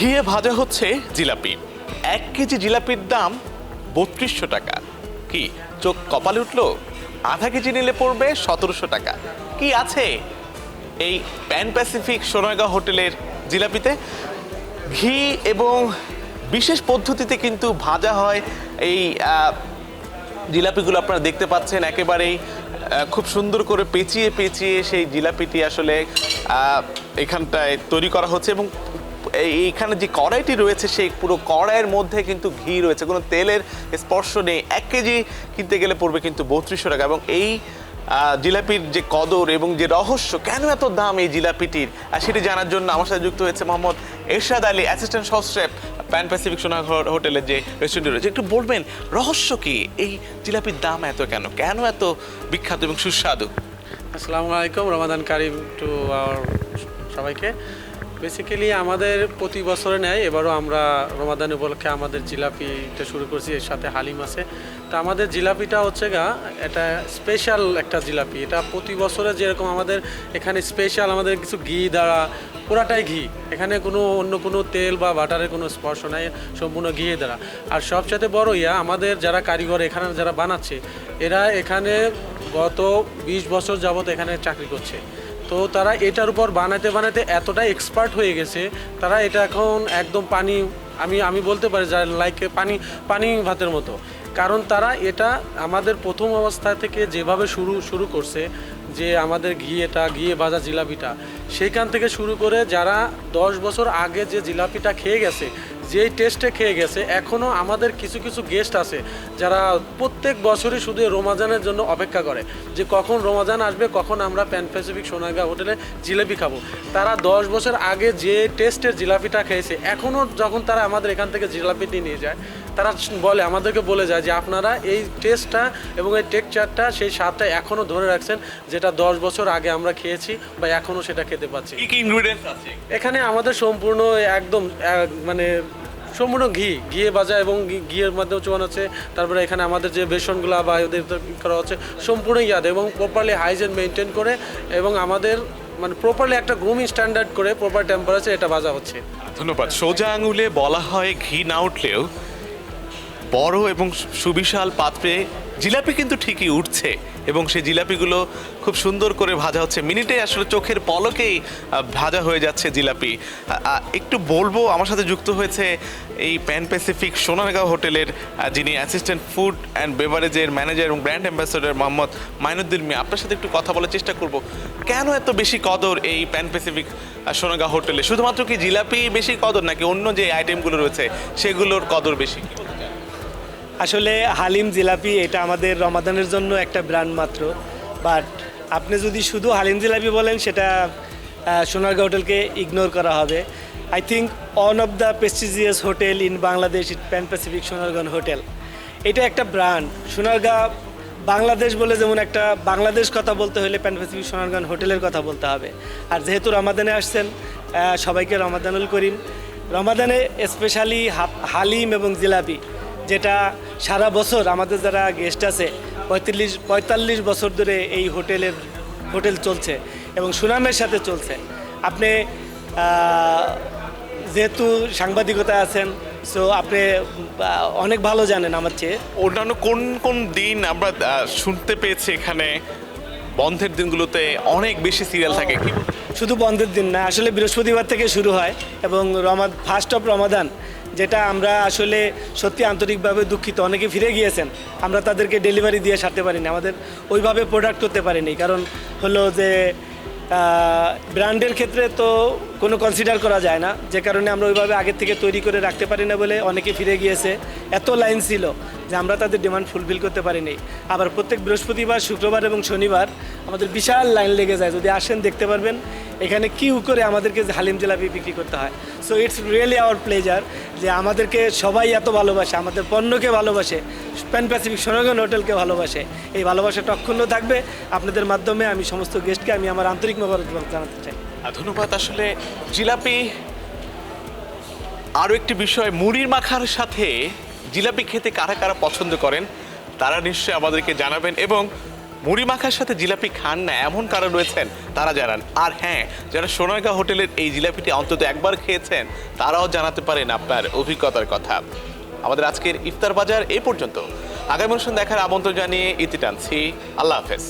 ঘিয়ে ভাজা হচ্ছে জিলাপি। 1 কেজি জিলাপির দাম 3200 টাকা। কি চোখ কপালে উঠলো? আধা কেজি নিলে পড়বে 1700 টাকা। কি আছে এই প্যান প্যাসিফিক সোনারগাঁও হোটেলের জিলাপিতে? ঘি এবং বিশেষ পদ্ধতিতে কিন্তু ভাজা হয় এই জিলাপিগুলো। আপনারা দেখতে পাচ্ছেন একেবারেই খুব সুন্দর করে পেঁচিয়ে পেঁচিয়ে সেই জিলাপিটি আসলে এখানটায় তৈরি করা হচ্ছে। এবং এইখানে যে কড়াইটি রয়েছে সেই পুরো কড়াইয়ের মধ্যে কিন্তু ঘি রয়েছে, কোনো তেলের স্পর্শ নেই। 1 কেজি কিনতে গেলে পড়বে কিন্তু 3200 টাকা। এবং এই জিলাপির যে কদর এবং যে রহস্য, কেন এত দাম এই জিলাপিটির, সেটি জানার জন্য আমার সাথে যুক্ত হয়েছে Mohammad Ershad Ali, assistant sous chef, Pan Pacific Sonargaon হোটেলের যে রেস্টুরেন্ট রয়েছে। একটু বলবেন রহস্য কি, এই জিলাপির দাম এত কেন, কেন এত বিখ্যাত এবং সুস্বাদু? আসসালামু আলাইকুম, রমাদান কারিম টু আওয়ার সবাইকে। বেসিক্যালি আমাদের প্রতি বছরে নেয়, এবারও আমরা রমাদান উপলক্ষে আমাদের জিলাপিটা শুরু করছি, এর সাথে হালিম আছে। তো আমাদের জিলাপিটা হচ্ছে এটা স্পেশাল একটা জিলাপি। এটা প্রতি বছরে যেরকম আমাদের এখানে স্পেশাল, আমাদের কিছু ঘি দ্বারা, পুরাটাই ঘি, এখানে কোনো অন্য কোনো তেল বা বাটারের কোনো স্পর্শ নাই, সম্পূর্ণ ঘি দ্বারা। আর সবচেয়ে বড় আমাদের যারা কারিগর এখানে যারা বানাচ্ছে, এরা এখানে গত 20 বছর যাবত এখানে চাকরি করছে। তো তারা এটার উপর বানাতে বানাতে এতটাই এক্সপার্ট হয়ে গেছে, তারা এটা এখন একদম পানি, আমি বলতে পারি যা লাইক পানি ভাতের মতো। কারণ তারা এটা আমাদের প্রথম অবস্থা থেকে যেভাবে শুরু করছে, যে আমাদের ঘিয়ে ভাজা জিলাপিটা, সেইখান থেকে শুরু করে যারা 10 বছর আগে যে জিলাপিটা খেয়ে গেছে, যেই টেস্টে খেয়ে গেছে, এখনও আমাদের কিছু কিছু গেস্ট আছে যারা প্রত্যেক বছরই শুধু রমাজানের জন্য অপেক্ষা করে যে কখন রমাজান আসবে, কখন আমরা প্যান প্যাসিফিক সোনারগাঁও হোটেলে জিলাপি খাবো। তারা 10 বছর আগে যে টেস্টের জিলাপিটা খেয়েছে, এখনও যখন তারা আমাদের এখান থেকে জিলাপিটি নিয়ে যায়, তারা আমাদেরকে বলে যায় যে আপনারা এই টেস্টটা এবং এই টেক্সচারটা, সেই স্বাদটা এখনও ধরে রাখছেন, যেটা 10 বছর আগে আমরা খেয়েছি বা এখনও সেটা খেতে পাচ্ছি। কি কি ইনগ্রেডিয়েন্টস আছে এখানে? আমাদের সম্পূর্ণ একদম মানে সম্পূর্ণ ঘিয়ে ভাজা এবং ঘিয়ের মাধ্যমে চুয়ানো হচ্ছে। তারপরে এখানে আমাদের যে বেসনগুলো বা ওদের করা হচ্ছে সম্পূর্ণ ইয়াদ এবং প্রপারলি হাইজিন মেনটেন করে, এবং আমাদের মানে প্রপারলি একটা গ্রুমিং স্ট্যান্ডার্ড করে প্রপার টেম্পারেচার এটা ভাজা হচ্ছে। ধন্যবাদ। সোজা আঙুলে বলা হয় ঘি না উঠলেও বড় এবং সুবিশাল পাত্রে জিলাপি কিন্তু ঠিকই উঠছে, এবং সেই জিলাপিগুলো খুব সুন্দর করে ভাজা হচ্ছে। মিনিটে আসলে চোখের পলকেই ভাজা হয়ে যাচ্ছে জিলাপি। একটু বলবো, আমার সাথে যুক্ত হয়েছে এই প্যান প্যাসিফিক সোনারগাঁও হোটেলের যিনি অ্যাসিস্ট্যান্ট ফুড অ্যান্ড বেভারেজের ম্যানেজার এবং ব্র্যান্ড অ্যাম্বাসেডর মোহাম্মদ মাইনুদ্দিন মিয়া। আপনার সাথে একটু কথা বলার চেষ্টা করব, কেন এত বেশি কদর এই প্যান প্যাসিফিক সোনারগাঁও হোটেলে? শুধুমাত্র কি জিলাপি বেশি কদর, নাকি অন্য যে আইটেমগুলো রয়েছে সেগুলোর কদর বেশি? আসলে হালিম জিলাপি এটা আমাদের রমাদানের জন্য একটা ব্র্যান্ড মাত্র, বাট আপনি যদি শুধু হালিম জিলাপি বলেন, সেটা সোনারগাঁও হোটেলকে ইগনোর করা হবে। I think one of the prestigious hotel in Bangladesh, pan Pacific Sonargaon hotel. এটা একটা ব্র্যান্ড। সোনারগাঁও বাংলাদেশ বলে, যেমন একটা বাংলাদেশ কথা বলতে হলে প্যান প্যাসিফিক সোনারগাঁও হোটেলের কথা বলতে হবে। আর যেহেতু রমাদানে আসছেন, সবাইকে রমাদানুল করিম। রমাদানে স্পেশালি হালিম এবং জিলাপি, যেটা সারা বছর আমাদের যারা গেস্ট আছে 45 বছর ধরে এই হোটেল চলছে এবং সুনামের সাথে চলছে। আপনি যেহেতু সাংবাদিকতা আছেন, সো আপনি অনেক ভালো জানেন আমার চেয়ে। অন্যান্য কোন কোন দিন আমরা শুনতে পেয়েছি এখানে বন্ধের দিনগুলোতে অনেক বেশি সিরিয়াল থাকে? শুধু বন্ধের দিন না, আসলে বৃহস্পতিবার থেকে শুরু হয়, এবং ফার্স্ট অফ রমাদান, যেটা আমরা আসলে সত্যি আন্তরিকভাবে দুঃখিত। অনেকে ফিরে গিয়েছেন, আমরা তাদেরকে ডেলিভারি দিয়ে সারতে পারিনি, আমাদের ওইভাবে প্রোডাক্ট করতে পারিনি। কারণ হলো যে ব্র্যান্ডের ক্ষেত্রে তো কোনো কনসিডার করা যায় না, যে কারণে আমরা ওইভাবে আগের থেকে তৈরি করে রাখতে পারি না বলে অনেকে ফিরে গিয়েছে। এত লাইন ছিল যে আমরা তাদের ডিমান্ড ফুলফিল করতে পারিনি। আবার প্রত্যেক বৃহস্পতিবার, শুক্রবার এবং শনিবার আমাদের বিশাল লাইন লেগে যায়। যদি আসেন দেখতে পারবেন এখানে কিউ করে আমাদেরকে হালিম জিলাপি বিক্রি করতে হয়। So it's really our pleasure যে আমাদেরকে সবাই এত ভালোবাসে, আমাদের পণ্যকে ভালোবাসে, প্যান প্যাসিফিক সোনারগাঁও হোটেলকে ভালোবাসে। এই ভালোবাসাটা অক্ষুণ্ণ থাকবে। আপনাদের মাধ্যমে আমি সমস্ত গেস্টকে আমি আমার আন্তরিক মোবারকবাদ জানাতে চাই। ধন্যবাদ। আসলে জিলাপি, আরও একটি বিষয়, মুড়ির মাখার সাথে জিলাপি খেতে কারা কারা পছন্দ করেন তারা নিশ্চয়ই আমাদেরকে জানাবেন। এবং মুড়ি মাখার সাথে জিলাপি খান না এমন কারো রয়েছেন, তারা জানান। আর হ্যাঁ, যারা সোনারগাঁও হোটেলের এই জিলাপিটি অন্তত একবার খেয়েছেন তারাও জানাতে পারেন আপনার অভিজ্ঞতার কথা। আমাদের আজকের ইফতার বাজার এই পর্যন্ত। আগামী অনুষ্ঠান দেখার আমন্ত্রণ জানিয়ে ইতি টানছি। আল্লাহ হাফেজ।